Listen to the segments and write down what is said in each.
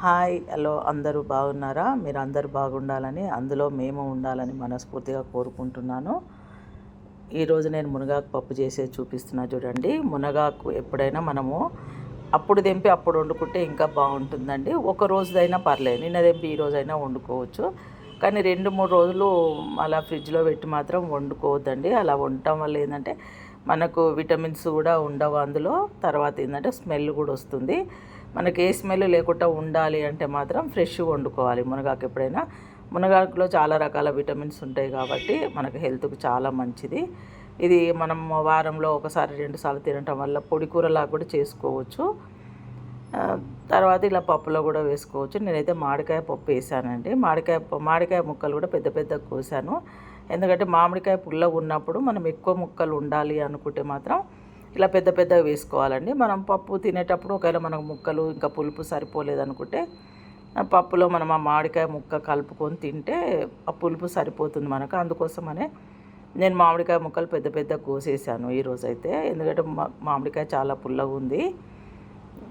Hi hello అందరూ బాగున్నారా? మీరు అందరూ బాగుండాలని, అందులో మేము ఉండాలని మనస్ఫూర్తిగా కోరుకుంటున్నాను. ఈరోజు నేను మునగాకు పప్పు చేసేది చూపిస్తున్నా చూడండి. మునగాకు ఎప్పుడైనా మనము అప్పుడు తెంపి అప్పుడు వండుకుంటే ఇంకా బాగుంటుందండి. ఒక రోజుదైనా పర్లేదు, నిన్న తెంపి ఈ రోజైనా వండుకోవచ్చు. కానీ 2-3 రోజులు అలా ఫ్రిడ్జ్లో పెట్టి మాత్రం వండుకోవద్దండి. అలా ఉండటం వల్ల ఏంటంటే మనకు విటమిన్స్ కూడా ఉండవు అందులో. తర్వాత ఏంటంటే స్మెల్ కూడా వస్తుంది. మనకి ఏ స్మెల్ లేకుండా ఉండాలి అంటే మాత్రం ఫ్రెష్గా వండుకోవాలి మునగాకు. ఎప్పుడైనా మునగాకులో చాలా రకాల విటమిన్స్ ఉంటాయి కాబట్టి మనకు హెల్త్కి చాలా మంచిది. ఇది మనం వారంలో ఒకసారి 2 సార్లు తినటం వల్ల పొడి కూరలాగా కూడా చేసుకోవచ్చు. తర్వాత ఇలా పప్పులో కూడా వేసుకోవచ్చు. నేనైతే మామిడికాయ పప్పు వేసానండి. మామిడికాయ ముక్కలు కూడా పెద్ద పెద్దగా కోసాను. ఎందుకంటే మామిడికాయ పుల్లగా ఉన్నప్పుడు మనం ఎక్కువ ముక్కలు ఉండాలి అనుకుంటే మాత్రం ఇలా పెద్ద పెద్దగా వేసుకోవాలండి. మనం పప్పు తినేటప్పుడు ఒకవేళ మనకు ముక్కలు ఇంకా పులుపు సరిపోలేదనుకుంటే పప్పులో మనం ఆ మామిడికాయ ముక్క కలుపుకొని తింటే ఆ పులుపు సరిపోతుంది మనకు. అందుకోసమనే నేను మామిడికాయ ముక్కలు పెద్ద పెద్దగా కోసేసాను ఈరోజైతే. ఎందుకంటే మామిడికాయ చాలా పుల్లగా ఉంది.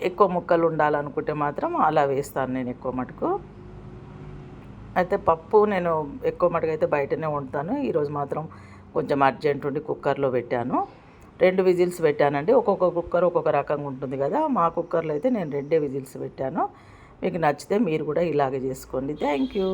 ఎక్కువ ముక్కలు ఉండాలనుకుంటే మాత్రం అలా వేస్తాను నేను ఎక్కువ మటుకు. అయితే పప్పు నేను ఎక్కువ మటుకు అయితే బయటనే వండుతాను. ఈరోజు మాత్రం కొంచెం అర్జెంట్ ఉండి కుక్కర్లో పెట్టాను. 2 విజిల్స్ పెట్టానండి. ఒక్కొక్క కుక్కర్ ఒక్కొక్క రకంగా ఉంటుంది కదా. మా కుక్కర్లో అయితే నేను 2 విజిల్స్ పెట్టాను. మీకు నచ్చితే మీరు కూడా ఇలాగే చేసుకోండి. Thank you.